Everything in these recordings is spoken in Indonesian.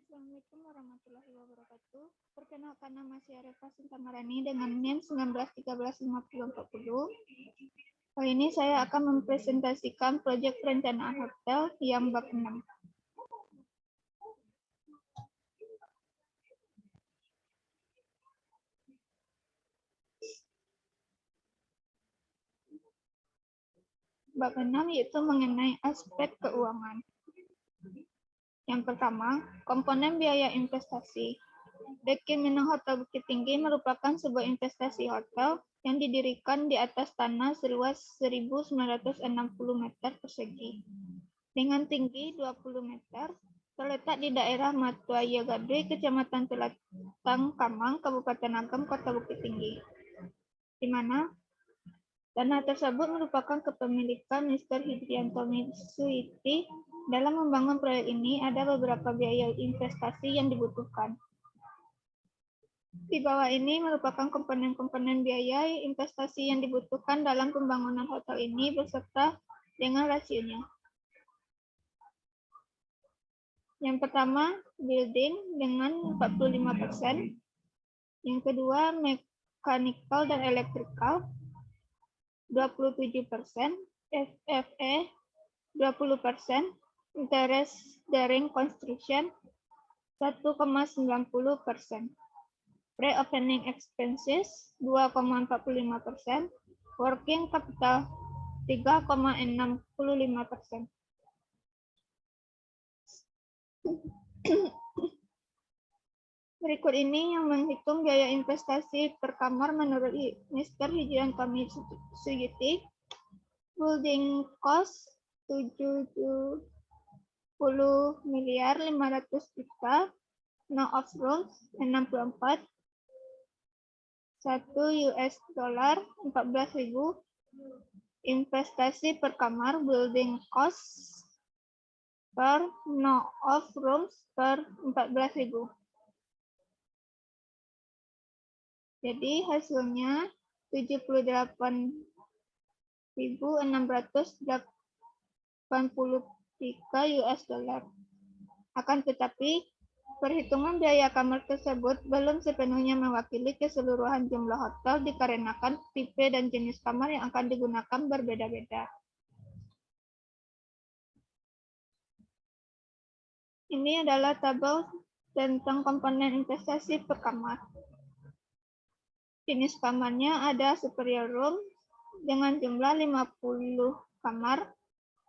Assalamualaikum warahmatullahi wabarakatuh. Perkenalkan, nama saya Reva Sintamarani dengan NIM 19135040. Kali ini saya akan mempresentasikan proyek perencanaan hotel yang bab 6. Bab 6 yaitu mengenai aspek keuangan. Yang pertama, komponen biaya investasi. The Keminang Hotel Bukit Tinggi merupakan sebuah investasi hotel yang didirikan di atas tanah seluas 1.960 meter persegi. Dengan tinggi 20 meter, terletak di daerah Matuaya Gadui, Kecamatan Telatang Kamang, Kabupaten Agam, Kota Bukit Tinggi. Di mana tanah tersebut merupakan kepemilikan Mr. Hidrianto Mitsuiti. Dalam membangun proyek ini, ada beberapa biaya investasi yang dibutuhkan. Di bawah ini merupakan komponen-komponen biaya investasi yang dibutuhkan dalam pembangunan hotel ini beserta dengan rasionya. Yang pertama, building dengan 45%. Yang kedua, mechanical dan electrical 27%, FFE 20%, interest during construction 1,90%. Pre-opening expenses 2,45%, working capital 3,65%. Berikut ini yang menghitung biaya investasi per kamar menurut Mr. Hidrianto Mitsuiti. Building cost 70 miliar 500 juta, no of rooms 64, 1 US dollar 14.000, investasi per kamar building cost per no of rooms per 14.000. Jadi hasilnya 78.683 US dollar. Akan tetapi, perhitungan biaya kamar tersebut belum sepenuhnya mewakili keseluruhan jumlah hotel dikarenakan tipe dan jenis kamar yang akan digunakan berbeda-beda. Ini adalah tabel tentang komponen investasi per kamar. Jenis kamarnya ada superior room dengan jumlah 50 kamar,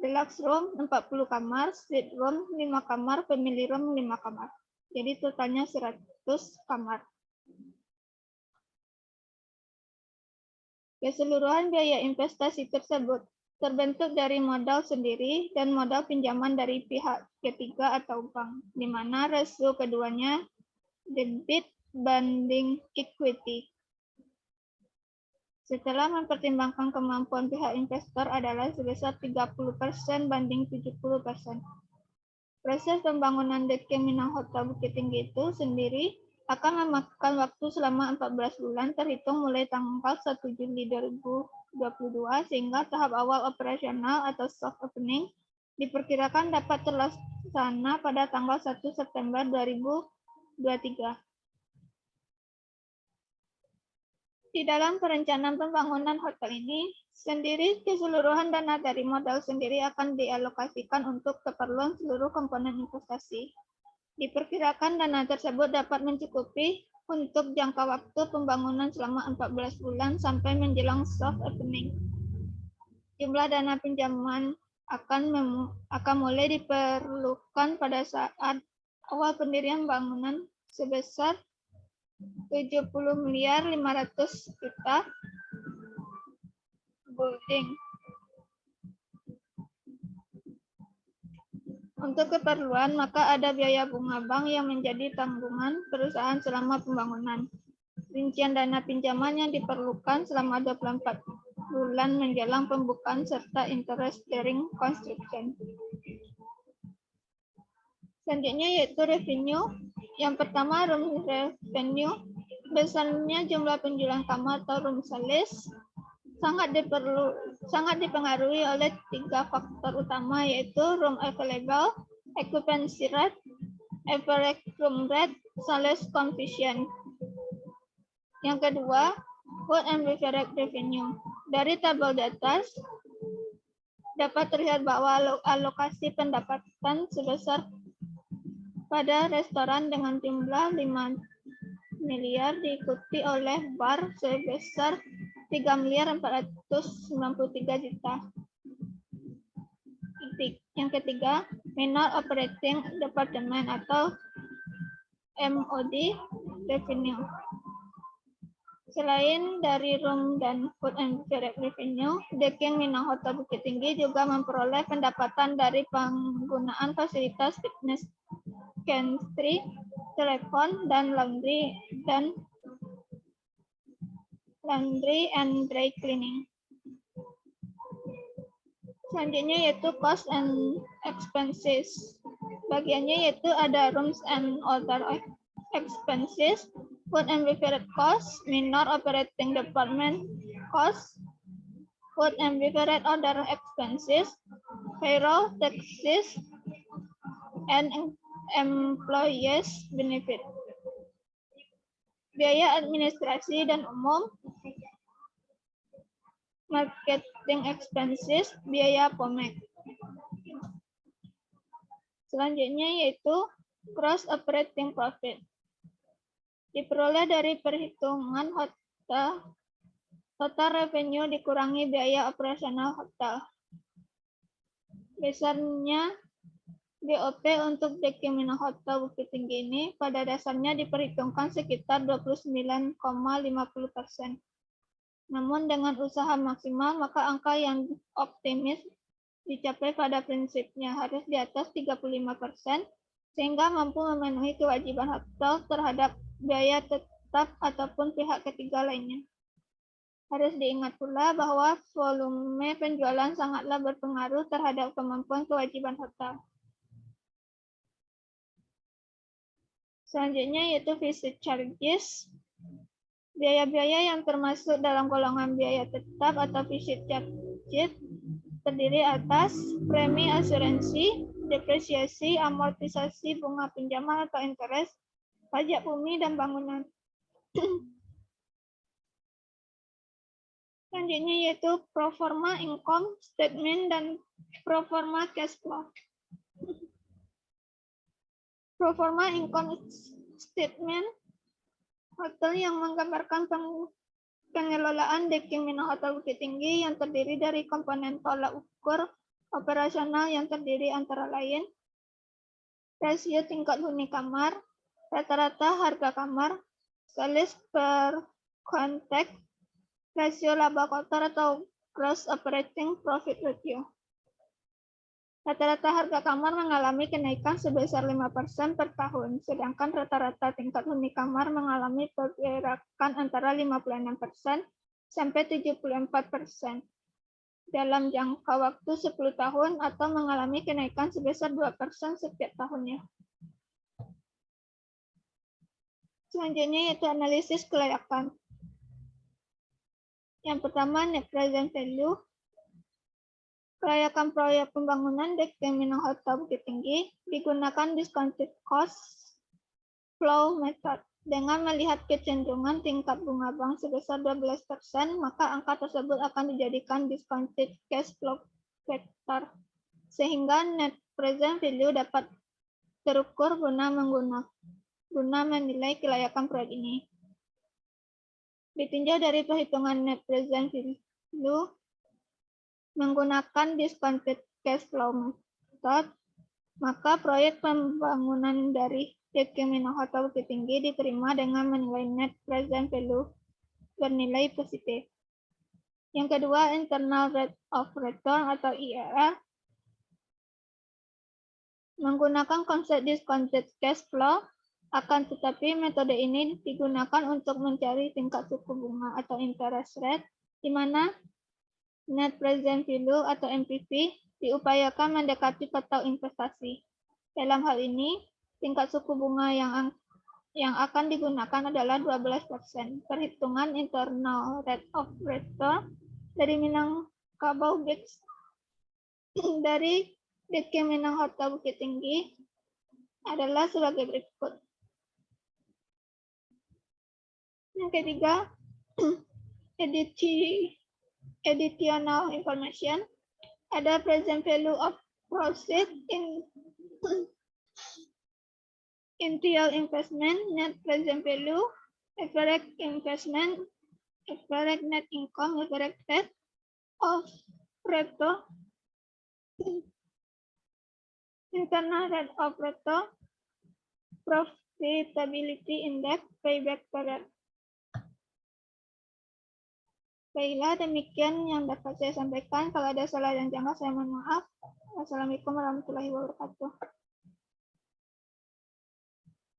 deluxe room 40 kamar, suite room 5 kamar, family room 5 kamar. Jadi totalnya 100 kamar. Keseluruhan biaya investasi tersebut terbentuk dari modal sendiri dan modal pinjaman dari pihak ketiga atau bank, di mana rasio keduanya debit banding equity. Setelah mempertimbangkan kemampuan pihak investor adalah sebesar 30% banding 70%. Proses pembangunan The Keminang Hotel Bukit Tinggi itu sendiri akan memakan waktu selama 14 bulan terhitung mulai tanggal 1 Juli 2022 sehingga tahap awal operasional atau soft opening diperkirakan dapat terlaksana pada tanggal 1 September 2023. Di dalam perencanaan pembangunan hotel ini sendiri, keseluruhan dana dari modal sendiri akan dialokasikan untuk keperluan seluruh komponen investasi. Diperkirakan dana tersebut dapat mencukupi untuk jangka waktu pembangunan selama 14 bulan sampai menjelang soft opening. Jumlah dana pinjaman akan mulai diperlukan pada saat awal pendirian bangunan sebesar 70 miliar 500 juta building. Untuk keperluan, maka ada biaya bunga bank yang menjadi tanggungan perusahaan selama pembangunan. Rincian dana pinjaman yang diperlukan selama 24 bulan menjelang pembukaan serta interest during construction. Selanjutnya yaitu revenue. Yang pertama, room revenue. Besarnya jumlah penjualan kamar atau room sales sangat dipengaruhi oleh 3 faktor utama, yaitu room available, occupancy rate, average room rate, sales coefficient. Yang kedua, food and beverage revenue. Dari tabel di atas, dapat terlihat bahwa alokasi pendapatan sebesar pada restoran dengan jumlah 5 miliar diikuti oleh bar sebesar 3.493 juta. Yang ketiga, minor operating department atau MOD revenue. Selain dari room dan food and beverage revenue, Deking Minang Hotel Bukit Tinggi juga memperoleh pendapatan dari penggunaan fasilitas fitness, pantry, telepon, dan laundry and dry cleaning. Selanjutnya yaitu cost and expenses. Bagiannya yaitu ada rooms and other expenses, food and beverage costs, minor operating department costs, food and beverage other expenses, payroll, taxes, and employees benefit. Biaya administrasi dan umum, marketing expenses, biaya POMEK. Selanjutnya yaitu gross operating profit. Diperoleh dari perhitungan total revenue dikurangi biaya operasional hotel. Besarnya BOP untuk Deking Minang Hotel Bukit Tinggi ini pada dasarnya diperhitungkan sekitar 29,50%. Namun dengan usaha maksimal, maka angka yang optimis dicapai pada prinsipnya harus di atas 35%, sehingga mampu memenuhi kewajiban hotel terhadap biaya tetap ataupun pihak ketiga lainnya. Harus diingat pula bahwa volume penjualan sangatlah berpengaruh terhadap kemampuan kewajiban hotel. Selanjutnya yaitu visit charges. Biaya-biaya yang termasuk dalam golongan biaya tetap atau visit charges terdiri atas premi asuransi, depresiasi, amortisasi bunga pinjaman atau interest, pajak bumi dan bangunan. Selanjutnya yaitu pro forma income statement dan pro forma cash flow. Pro forma income statement hotel yang menggambarkan pengelolaan Deking Minang Hotel Bukit Tinggi yang terdiri dari komponen tolak ukur operasional yang terdiri antara lain rasio tingkat huni kamar, rata-rata harga kamar, sales per contact, rasio laba kotor atau gross operating profit ratio. Rata-rata harga kamar mengalami kenaikan sebesar 5% per tahun, sedangkan rata-rata tingkat huni kamar mengalami pergerakan antara 56% sampai 74% dalam jangka waktu 10 tahun atau mengalami kenaikan sebesar 2% setiap tahunnya. Selanjutnya yaitu analisis kelayakan. Yang pertama, net present value. Kelayakan proyek pembangunan Deking Minang Hotel Bukit Tinggi digunakan discounted cost flow method. Dengan melihat kecenderungan tingkat bunga bank sebesar 12%, maka angka tersebut akan dijadikan discounted cash flow factor, sehingga net present value dapat terukur guna menilai kelayakan proyek ini. Ditinjau dari perhitungan net present value menggunakan discounted cash flow method, maka proyek pembangunan dari Deking Minang Hotel Bukit Tinggi diterima dengan menilai net present value bernilai positif. Yang kedua, internal rate of return atau IRR. Menggunakan konsep discounted cash flow, akan tetapi metode ini digunakan untuk mencari tingkat suku bunga atau interest rate, di mana net present value atau NPV diupayakan mendekati total investasi. Dalam hal ini, tingkat suku bunga yang akan digunakan adalah 12%. Perhitungan internal rate of return dari Minangkabau Beach dari Deking Minang Hotel Bukit Tinggi adalah sebagai berikut. Yang ketiga, additional information. Ada present value of proceeds in real investment, net present value, average investment, average net income, average rate of return, internal rate of return, profitability index, payback period. Baiklah, demikian yang dapat saya sampaikan. Kalau ada salah dan janggal, saya mohon maaf. Wassalamualaikum warahmatullahi wabarakatuh.